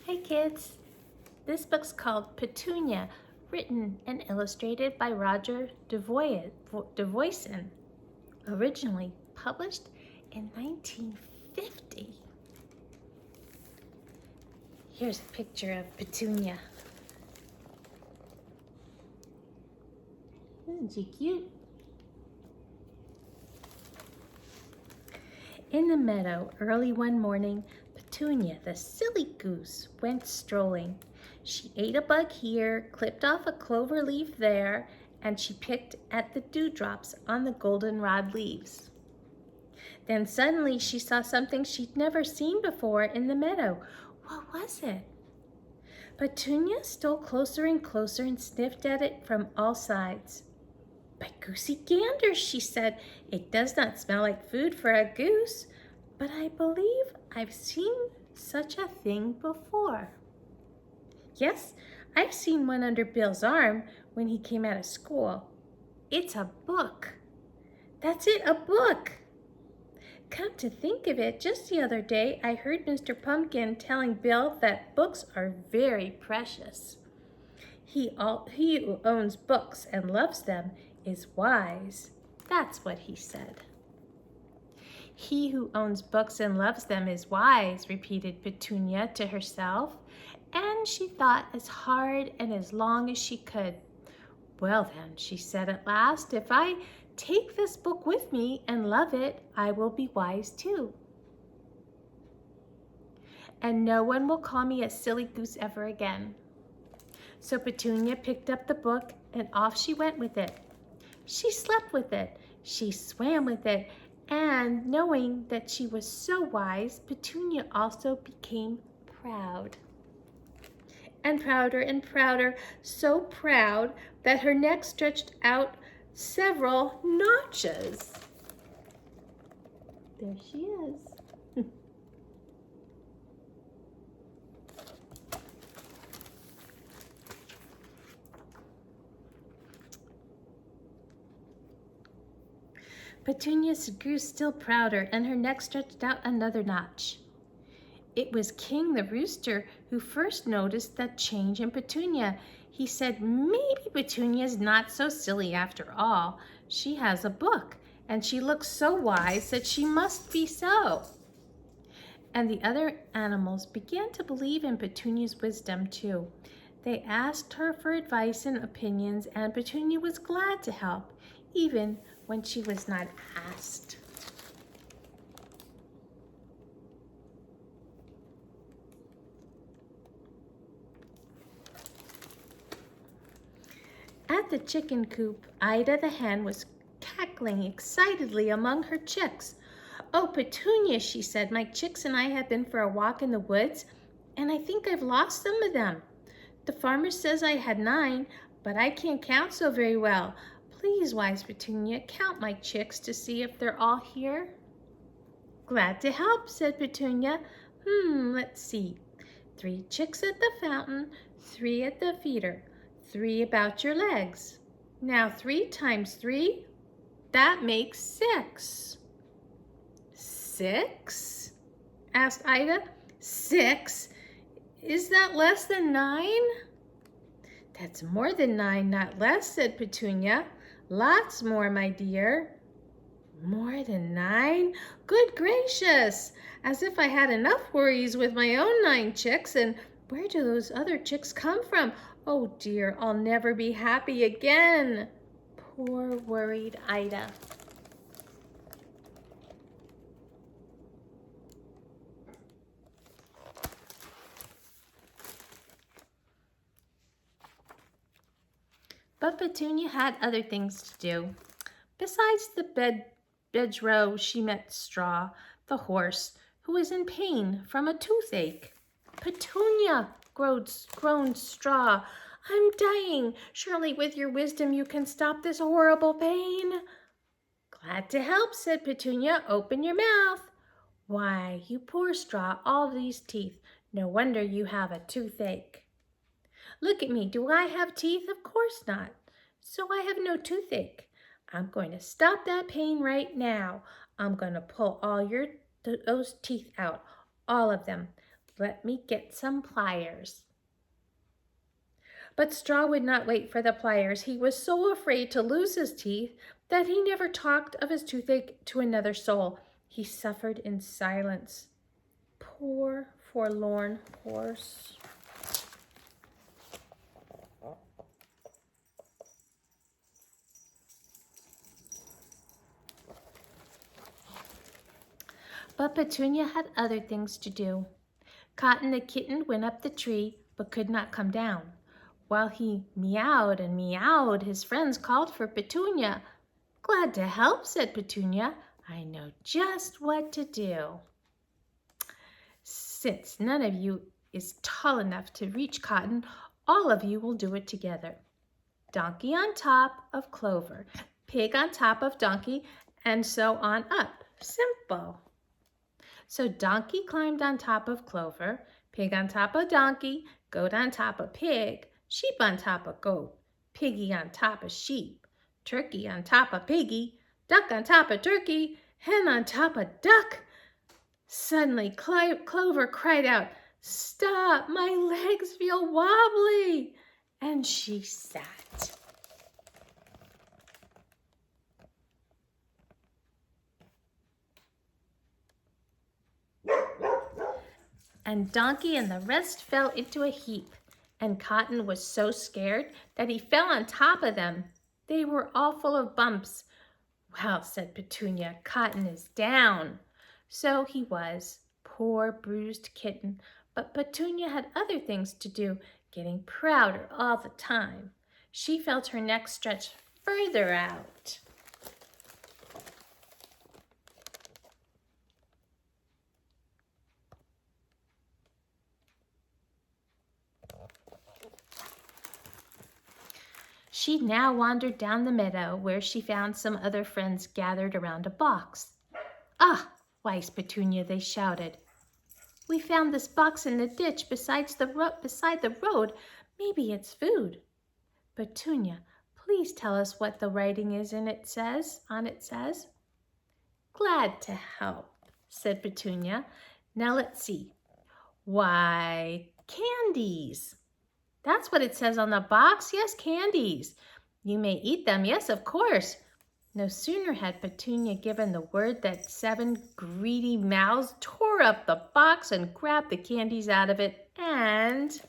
Hey kids, this book's called Petunia, written and illustrated by Roger DeVoyson, originally published in 1950. Here's a picture of Petunia. Isn't she cute? In the meadow, early one morning, Petunia, the silly goose, went strolling. She ate a bug here, clipped off a clover leaf there, and she picked at the dewdrops on the goldenrod leaves. Then suddenly she saw something she'd never seen before in the meadow. What was it? Petunia stole closer and closer and sniffed at it from all sides. "By goosey ganders," she said, "it does not smell like food for a goose, but I believe I've seen such a thing before. Yes, I've seen one under Bill's arm when he came out of school. It's a book. That's it, a book. Come to think of it, just the other day I heard Mr. Pumpkin telling Bill that books are very precious. He who owns books and loves them is wise. That's what he said." "He who owns books and loves them is wise," repeated Petunia to herself, and she thought as hard and as long as she could. "Well then," she said at last, "if I take this book with me and love it, I will be wise too. And no one will call me a silly goose ever again." So Petunia picked up the book and off she went with it. She slept with it, she swam with it, and knowing that she was so wise, Petunia also became proud. And prouder, so proud that her neck stretched out several notches. There she is. Petunia grew still prouder, and her neck stretched out another notch. It was King the Rooster who first noticed that change in Petunia. He said, "Maybe Petunia's not so silly after all. She has a book, and she looks so wise that she must be so." And the other animals began to believe in Petunia's wisdom too. They asked her for advice and opinions, and Petunia was glad to help, even when she was not asked. At the chicken coop, Ida the hen was cackling excitedly among her chicks. "Oh, Petunia," she said, "my chicks and I have been for a walk in the woods, and I think I've lost some of them. The farmer says I had 9, but I can't count so very well. Please, wise Petunia, count my chicks to see if they're all here." "Glad to help," said Petunia. Let's see. 3 chicks at the fountain, 3 at the feeder, 3 about your legs. Now 3 times 3, that makes 6. 6? Asked Ida. 6? Is that less than 9? "That's more than 9, not less," said Petunia. "Lots more, my dear." "More than 9? Good gracious! As if I had enough worries with my own 9 chicks, and where do those other chicks come from? Oh dear, I'll never be happy again." Poor worried Ida. But Petunia had other things to do. Besides the bedrow, she met Straw, the horse, who was in pain from a toothache. "Petunia," groaned Straw, "I'm dying. Surely with your wisdom you can stop this horrible pain." "Glad to help," said Petunia. "Open your mouth." "Why, you poor Straw, all these teeth. No wonder you have a toothache." "Look at me. Do I have teeth? Of course not. So I have no toothache. I'm going to stop that pain right now. I'm going to pull all those teeth out, all of them. Let me get some pliers." But Straw would not wait for the pliers. He was so afraid to lose his teeth that he never talked of his toothache to another soul. He suffered in silence. Poor, forlorn horse. But Petunia had other things to do. Cotton the kitten went up the tree, but could not come down. While he meowed and meowed, his friends called for Petunia. "Glad to help," said Petunia. "I know just what to do. Since none of you is tall enough to reach Cotton, all of you will do it together. Donkey on top of Clover, pig on top of Donkey, and so on up. Simple." So Donkey climbed on top of Clover, pig on top of Donkey, goat on top of pig, sheep on top of goat, piggy on top of sheep, turkey on top of piggy, duck on top of turkey, hen on top of duck. Suddenly Clover cried out, "Stop, my legs feel wobbly," and she sat. And Donkey and the rest fell into a heap, and Cotton was so scared that he fell on top of them. They were all full of bumps. "Well," said Petunia, "Cotton is down." So he was, poor bruised kitten, but Petunia had other things to do, getting prouder all the time. She felt her neck stretch further out. She now wandered down the meadow, where she found some other friends gathered around a box. "Ah, wise Petunia," they shouted. "We found this box in the ditch beside the road. Maybe it's food." "Petunia, please tell us what the writing is on it says. "Glad to help," said Petunia. "Now let's see. Why, candies. That's what it says on the box. Yes, candies. You may eat them. Yes, of course." No sooner had Petunia given the word than 7 greedy mouths tore up the box and grabbed the candies out of it, and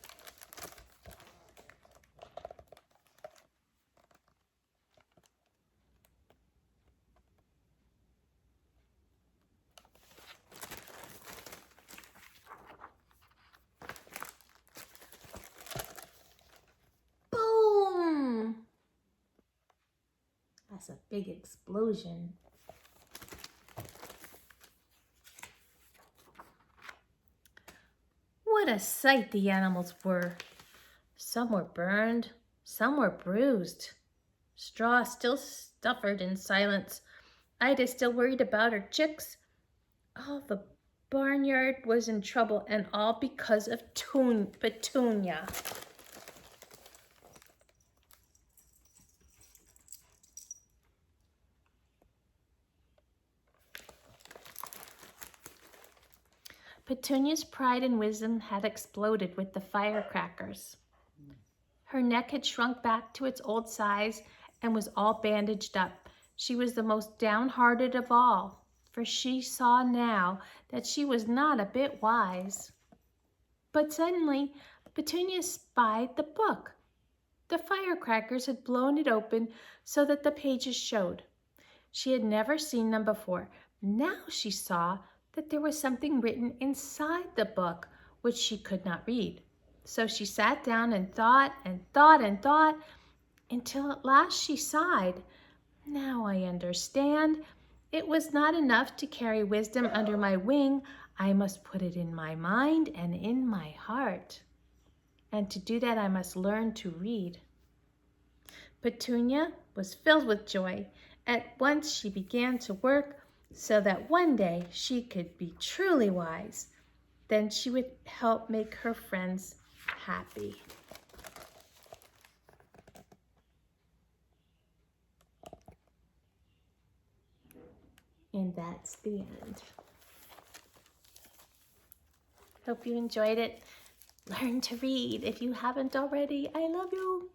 boom! That's a big explosion. What a sight the animals were. Some were burned, some were bruised. Straw still suffered in silence. Ida still worried about her chicks. All the barnyard was in trouble, and all because of Petunia. Petunia's pride and wisdom had exploded with the firecrackers. Her neck had shrunk back to its old size and was all bandaged up. She was the most downhearted of all, for she saw now that she was not a bit wise. But suddenly, Petunia spied the book. The firecrackers had blown it open so that the pages showed. She had never seen them before. Now she saw that there was something written inside the book which she could not read. So she sat down and thought and thought and thought until at last she sighed. "Now I understand. It was not enough to carry wisdom under my wing. I must put it in my mind and in my heart. And to do that, I must learn to read." Petunia was filled with joy. At once she began to work so that one day she could be truly wise. Then she would help make her friends happy. And that's the end. Hope you enjoyed it. Learn to read if you haven't already. I love you.